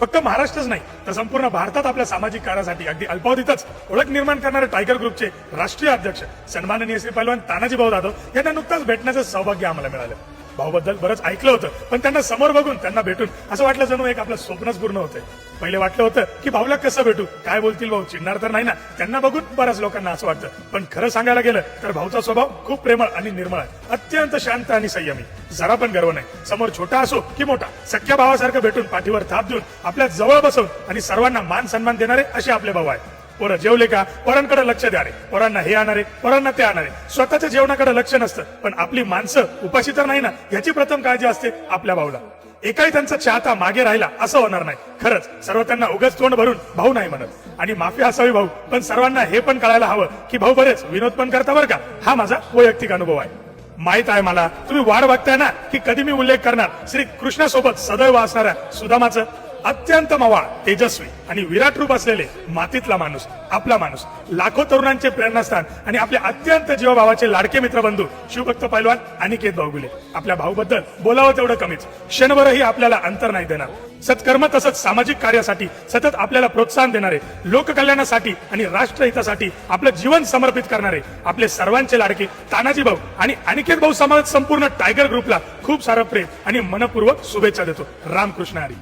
फक्त महाराष्ट्रच नाही तर संपूर्ण भारतात आपल्या सामाजिक कार्यासाठी अगदी अल्पावधीतच ओळख निर्माण करणारे टायगर ग्रुपचे राष्ट्रीय अध्यक्ष सन्माननीय श्री पैलवान तानाजी भाऊ जाधव यांना नुकताच भेटण्याचं सौभाग्य आम्हाला मिळालं. भाऊबद्दल बरंच ऐकलं होतं, पण त्यांना समोर बघून त्यांना भेटून असं वाटलं जणू एक आपलं स्वप्नच पूर्ण होतंय. पहिले वाटलं होतं की भाऊला कसं भेटू, काय बोलतील भाऊ, चिडणार तर नाही ना, त्यांना बघून बऱ्याच लोकांना असं वाटतं. पण खरं सांगायला गेलं तर भाऊचा स्वभाव खूप प्रेमळ आणि निर्मळ आहे, अत्यंत शांत आणि संयमी. जरा पण गर्व नाही. समोर छोटा असो की मोठा, सख्या भावासारखं भेटून पाठीवर थाप देऊन आपल्या जवळ बसवून आणि सर्वांना मान सन्मान देणारे असे आपले भाऊ आहेत. पोरं जेवले का, पोरांकडे लक्ष द्या रे, पोरांना हे आणणारे, पोरांना ते आणणारे. स्वतःच्या जेवणाकडे लक्ष नसतं, पण आपली माणसं उपाशी तर नाही ना याची प्रथम काळजी असते आपल्या भाऊला. एकाही त्यांचा चाहता मागे राहिला असं होणार नाही. खरंच सर्व त्यांना उगाच तोंड भरून भाऊ नाही म्हणत, आणि माफी असावी भाऊ, पण सर्वांना हे पण कळायला हवं की भाऊ बरेच विनोद पण करता बरं का. हा माझा वैयक्तिक अनुभव आहे. माहित आहे मला, तुम्ही वाट बघताय ना की कधी मी उल्लेख करणार श्री कृष्णासोबत सदैव असणाऱ्या सुदामाचं. अत्यंत मवाळ, तेजस्वी आणि विराट रूप असलेले मातीतला माणूस, आपला माणूस, लाखो तरुणांचे प्रेरणास्थान आणि आपले अत्यंत जीवभावाचे लाडके मित्रबंधू शिवभक्त पैलवान अनिकेत बावगुले. आपल्या भाऊबद्दल बोलावं तेवढं कमीच. क्षणभरही आपल्याला अंतर नाही देणार. सत्कर्म तसंच सामाजिक कार्यासाठी सतत आपल्याला प्रोत्साहन देणारे, लोककल्याणासाठी आणि राष्ट्रहितासाठी आपलं जीवन समर्पित करणारे आपले सर्वांचे लाडके तानाजी भाऊ आणि अनिकेत भाऊ समाज संपूर्ण टायगर ग्रुपला खूप सारं प्रेम आणि मनपूर्वक शुभेच्छा देतो. रामकृष्ण हरी.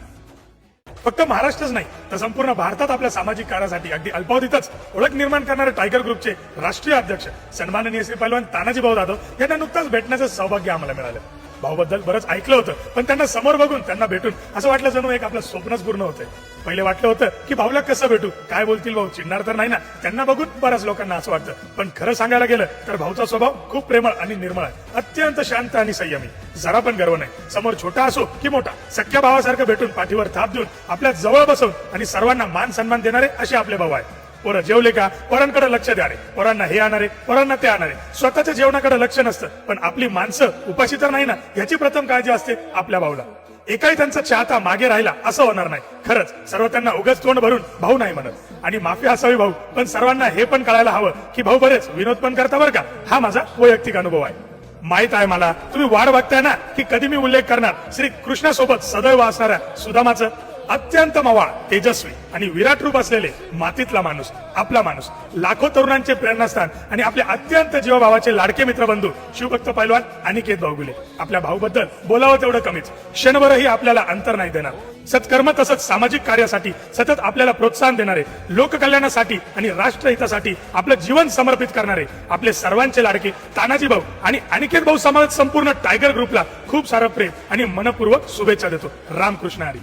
फक्त महाराष्ट्रच नाही तर संपूर्ण भारतात आपल्या सामाजिक कार्यासाठी अगदी अल्पावधीतच ओळख निर्माण करणारे टायगर ग्रुपचे राष्ट्रीय अध्यक्ष सन्माननीय श्री पैलवान तानाजी भाऊ जाधव यांना नुकताच भेटण्याचं सौभाग्य आम्हाला मिळालं. भाऊबद्दल बरंच ऐकलं होतं, पण त्यांना समोर बघून त्यांना भेटून असं वाटलं जणू एक आपलं स्वप्नच पूर्ण होतंय. पहिले वाटलं होतं की भाऊला कसं भेटू, काय बोलतील भाऊ, चिडणार तर नाही ना, त्यांना बघून बऱ्याच लोकांना असं वाटतं. पण खरं सांगायला गेलं तर भाऊचा स्वभाव खूप प्रेमळ आणि निर्मळ आहे, अत्यंत शांत आणि संयमी. जरा पण गर्व नाही. समोर छोटा असो की मोठा, सख्या भावासारखं भेटून पाठीवर थाप देऊन आपल्या जवळ बसवून आणि सर्वांना मान सन्मान देणारे असे आपले भाऊ आहेत. पोरं जेवले का, पोरांकडे लक्ष द्या रे, पोरांना हे आणणारे, पोरांना ते आणणारे. स्वतःच्या जेवणाकडे लक्ष नसतं, पण आपली माणसं उपाशी तर नाही ना याची प्रथम काळजी असते आपल्या भाऊला. एकाही त्यांचा चाहता मागे राहिला असं होणार नाही. खरंच सर्व त्यांना उगाच तोंड भरून भाऊ नाही म्हणत, आणि माफी असावी भाऊ, पण सर्वांना हे पण कळायला हवं की भाऊ बरेच विनोद पण करता बरं का. हा माझा वैयक्तिक अनुभव आहे. माहित आहे मला, तुम्ही वाट बघताय ना की कधी मी उल्लेख करणार श्री कृष्णासोबत सदैव असणाऱ्या सुदामाचं. अत्यंत मवाळ, तेजस्वी आणि विराट रूप असलेले मातीतला माणूस, आपला माणूस, लाखो तरुणांचे प्रेरणास्थान आणि आपले अत्यंत जीवभावाचे लाडके मित्रबंधू शिवभक्त पैलवान अनिकेत बावगुले. आपल्या भाऊबद्दल बोलावं तेवढं कमीच. क्षणभरही आपल्याला अंतर नाही देणार. सत्कर्म तसंच सामाजिक कार्यासाठी सतत आपल्याला प्रोत्साहन देणारे, लोककल्याणासाठी आणि राष्ट्रहितासाठी आपलं जीवन समर्पित करणारे आपले सर्वांचे लाडके तानाजी भाऊ आणि अनिकेत भाऊ समाज संपूर्ण टायगर ग्रुपला खूप सारं प्रेम आणि मनपूर्वक शुभेच्छा देतो. रामकृष्ण हरी.